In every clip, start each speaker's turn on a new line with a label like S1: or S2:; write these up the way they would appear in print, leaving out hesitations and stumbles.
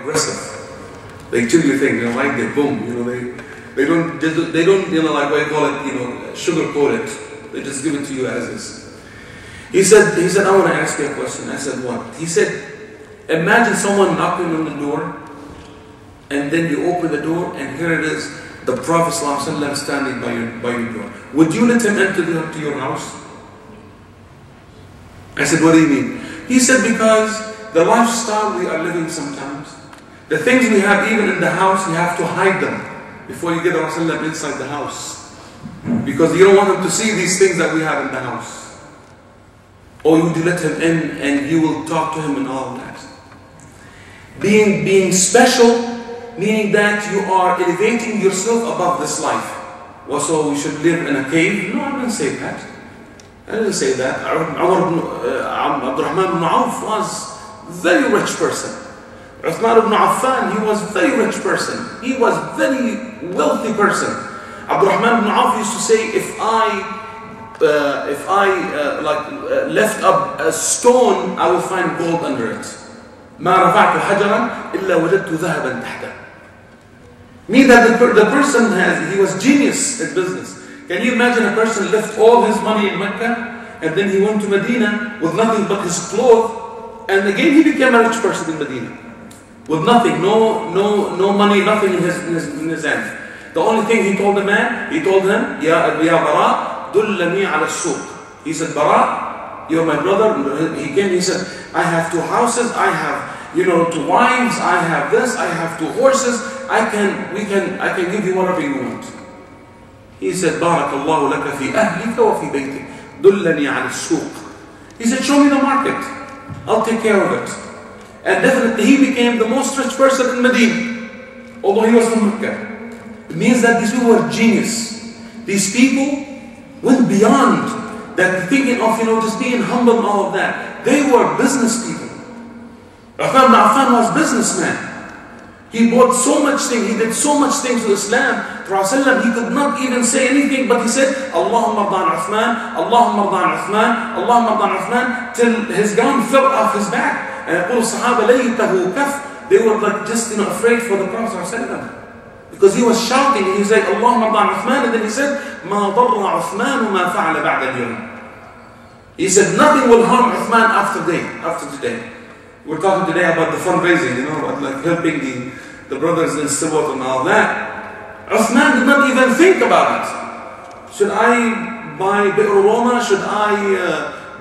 S1: aggressive. They tell you things, like they boom, they don't, like what you call it, sugarcoat it. They just give it to you as is. He said, I want to ask you a question. I said, what? He said, imagine someone knocking on the door, and then you open the door, and here it is, the Prophet ﷺ standing by your door. Would you let him enter to your house? I said, what do you mean? He said, because the lifestyle we are living sometimes, the things we have even in the house, you have to hide them before you get the Rasulullah inside the house. Because you don't want him to see these things that we have in the house. Or you let him in and you will talk to him and all that. Being special, meaning that you are elevating yourself above this life. Well, so we should live in a cave? No, I didn't say that. I didn't say that. Abdurrahman ibn Auf was a very rich person. Uthman ibn Affan, he was a very rich person. He was a very wealthy person. Abdurrahman ibn Auf used to say, if I left up a stone, I will find gold under it. ما رفعت حجرا إلا وجدت ذهبا تحته. Meaning that the person he was genius at business. Can you imagine a person left all his money in Mecca and then he went to Medina with nothing but his clothes, and again he became a rich person in Medina with nothing, no money, nothing in his hand. The only thing he told the man, he told him, Ya Bara, dullani ala suq. He said, Bara, you're my brother. He came, he said, I have 2 houses, I have 2 wives, I have this, I have 2 horses, I can give you whatever you want. He said, Barakallahu laka fi ahlika wa fi baytik, dullani ala suq. He said, show me the market, I'll take care of it. And definitely he became the most rich person in Medina, although he was from Mecca. It means that these people were genius. These people went beyond that thinking of, just being humble and all of that. They were business people. Uthman ibn Affan was a businessman. He bought so much things, he did so much things to Islam. Prophet he could not even say anything, but he said, Allahumma arda an Uthman, Allahumma arda an Uthman, Allahumma arda an Uthman, till his gown fell off his back. And they were like just afraid for the Prophet because he was shouting and he said, Allahumma arda an Uthman, and then he said, Ma darra Uthman ma fa'ala ba'da al-yawm. He said, nothing will harm Uthman after today. We're talking today about the fundraising, about like helping the brothers in Sibot and all that. Uthman did not even think about it. Should I buy Bi'r Roma? Should I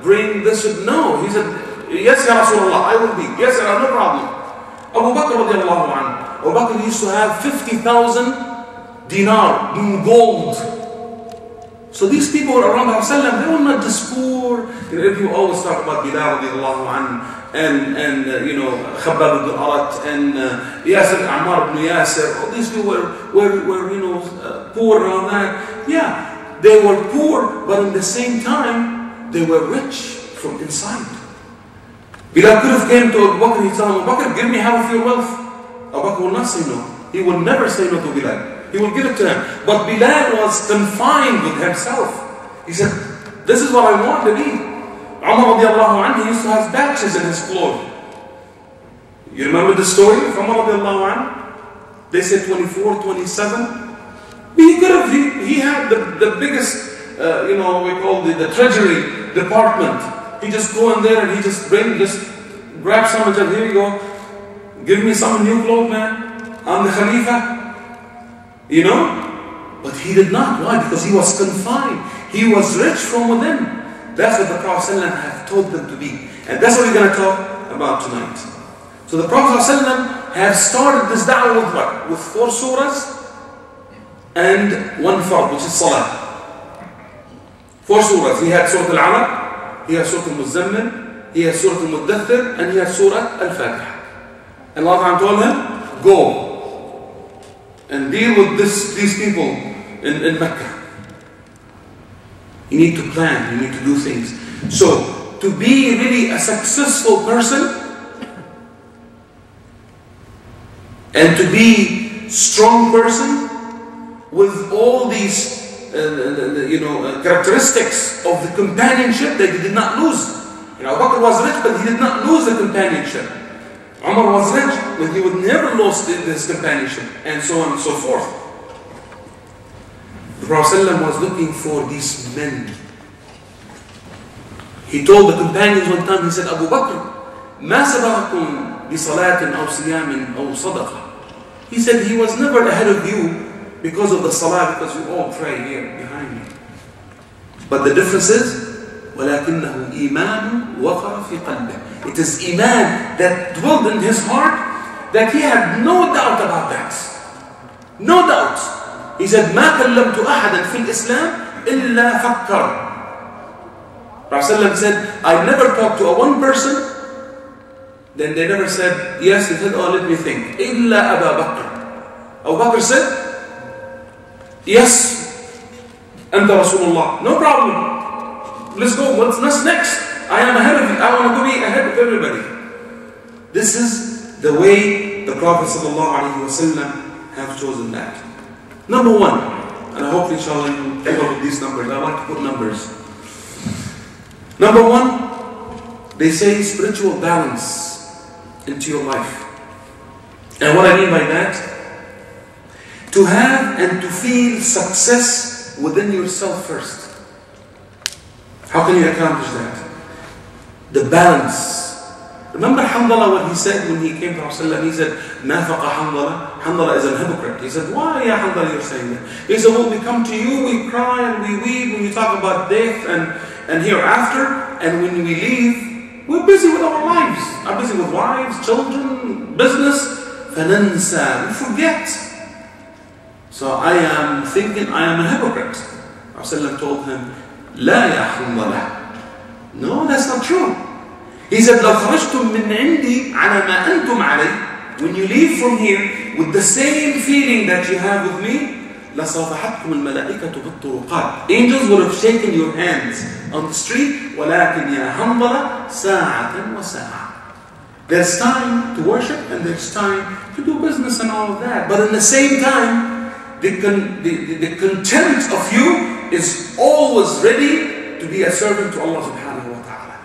S1: bring this? No. He said, yes, Ya Rasulullah, I will be. Yes, Ya, no problem. Abu Bakr radiallahu anhu. Abu Bakr used to have 50,000 dinar in gold. So these people around Prophet, they were not just poor. If you always talk about Bilal radiallahu anhu, and Khabbab ibn Arat, and Yasir, Ammar ibn Yasir, all these people were poor and all that. Yeah, they were poor, but at the same time, they were rich from inside. Bilal could have came to Abu Bakr, he told him, Abu Bakr, give me half of your wealth. Abu Bakr will not say no. He will never say no to Bilal. He will give it to him. But Bilal was confined with himself. He said, this is what I want to be. Umar radiallahu anhu, he used to have patches in his clothes. You remember the story of Umar radiallahu anhu? They said 24, 27. He could have, he had the biggest, we call the treasury department. He just go in there and he just grab some and here you go. Give me some new clothes, man. I'm the Khalifa. But he did not. Why? Because he was confined. He was rich from within. That's what the Prophet ﷺ have told them to be. And that's what we're going to talk about tonight. So the Prophet ﷺ have started this da'wah with what? With 4 surahs and 1 fard, which is salah. 4 surahs. He had Surah Al-Alaq, he had Surah Al-Muzammil, he had Surah Al-Muddathir, and he had Surah Al-Fatiha. And Allah told him, go and deal with these people in Mecca. You need to plan, you need to do things. So, to be really a successful person and to be a strong person with all these characteristics of the companionship that he did not lose. Abu Bakr was rich, but he did not lose the companionship. Umar was rich, but he would never lose his companionship, and so on and so forth. The Prophet ﷺ was looking for these men. He told the companions one time, he said, Abu Bakr, ما سبقكم بصلاة أو صيام أو صدقة. He said he was never ahead of you because of the salah, because you all pray here behind me. But the difference is, ولكنه إيمان وقر في قلبه. It is iman that dwelled in his heart, that he had no doubt about that. No doubt. He said, ما كلمت أحدا في الإسلام إلا فكر. Prophet said, I never talked to a one person, then they never said, yes, they said, oh, let me think. إلا أبا بكر. Abu Bakr said, yes, أنت رسول الله. No problem. Let's go. What's next? I am ahead of you. I want to be ahead of everybody. This is the way the Prophet ﷺ have chosen that. Number one, and I hope inshallah you take up with these numbers. I like to put numbers. Number one, they say spiritual balance into your life. And what I mean by that, to have and to feel success within yourself first. How can you accomplish that? The balance. Remember Hamdallah, what he said when he came to Rasulullah? He said, نافق Hamdallah. Hamdallah is a hypocrite. He said, why, ya Hamdallah, you're saying that? He said, well, we come to you, we cry and we weep when you talk about death and hereafter, and when we leave, we're busy with our lives. I'm busy with wives, children, business. فننسى, we forget. So I am thinking I am a hypocrite. Rasulullah told him, لا يا حنظلة. No, that's not true. He said, لو خرجتم من عندي على ما أنتم عليه, when you leave from here with the same feeling that you have with me, لصافحتكم الملائكة بالطرقات. Angels would have shaken your hands on the street. ولكن يا حنظلة ساعة وساعة. There's time to worship and there's time to do business and all of that. But in the same time, the contempt of you is always ready to be a servant to Allah subhanahu wa ta'ala.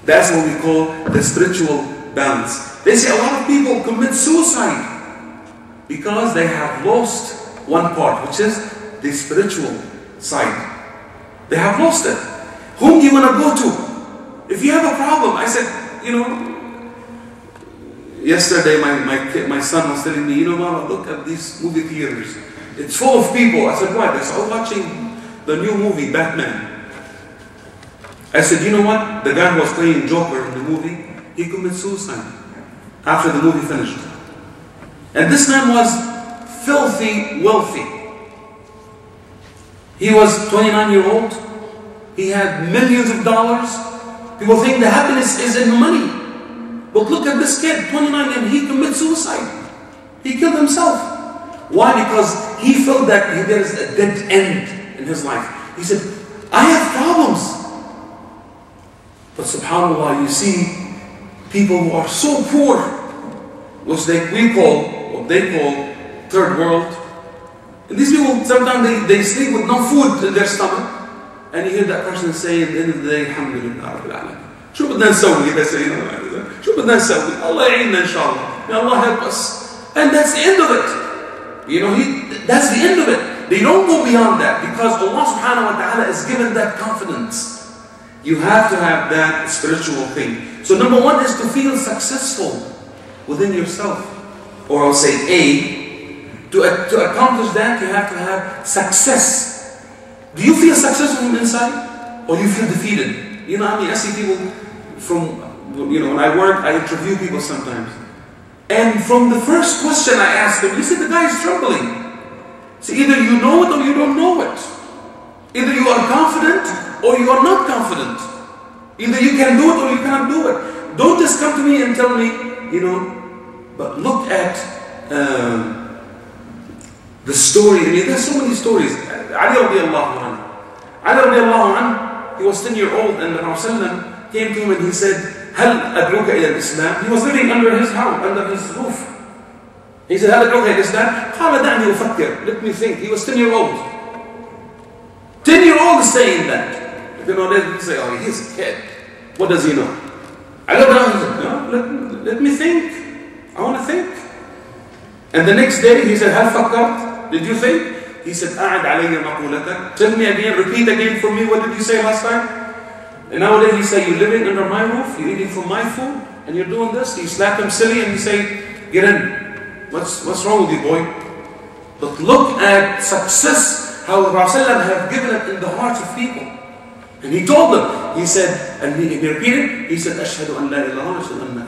S1: That's what we call the spiritual balance. They say a lot of people commit suicide because they have lost one part, which is the spiritual side. They have lost it. Whom do you want to go to? If you have a problem, I said, yesterday my son was telling me, Mama, look at these movie theaters. It's full of people. I said, what? They said, watching the new movie, Batman. I said, you know what? The guy who was playing Joker in the movie, he committed suicide after the movie finished. And this man was filthy wealthy. He was 29-year-old. He had millions of dollars. People think the happiness is in money. But look at this kid, 29, and he committed suicide. He killed himself. Why? Because he felt that there is a dead end in his life. He said, I have problems. But subhanAllah, you see people who are so poor, which they call third world. And these people, sometimes they sleep with no food in their stomach. And you hear that person say at the end of the day, Alhamdulillah Rabbil Alamin. شو بدنا نسوي بس شو بدنا نسوي الله يعيننا إن شاء الله. May Allah help us. And that's the end of it. That's the end of it. They don't go beyond that because Allah subhanahu wa ta'ala is given that confidence. You have to have that spiritual thing. So number one is to feel successful within yourself. Or I'll say to accomplish that you have to have success. Do you feel successful from inside? Or you feel defeated? I see people when I work, I interview people sometimes. And from the first question I ask them, you see the guy is trembling. So either you know it or you don't know it. Either you are confident or you are not confident. Either you can do it or you cannot do it. Don't just come to me and tell me, but look at the story. There's so many stories. Ali radiallahu anhu. Ali radiallahu anhu, he was 10-year-old and the Prophet came to him and he said, هل أدعوك إلى الإسلام? He was living under his house, under his roof. He said, هل أدعوك إلى الإسلام? قال دعني أفكر. Let me think. He was 10-year-old. 10-year-old is saying that. They say, oh, he's a kid. What does he know? I don't know. No, let me think. I want to think. And the next day he said, هل فكرت? Did you think? He said, أعد علي مقولتك. Tell me again, repeat again for me, what did you say last time? And nowadays he said, you're living under my roof, you're eating from my food, and you're doing this. He slapped him silly and he said, get in. What's wrong with you, boy? But look at success, how the Prophet have given it in the hearts of people. And he told them, he said, and he repeated, he said, أشهد أن لا إله إلا الله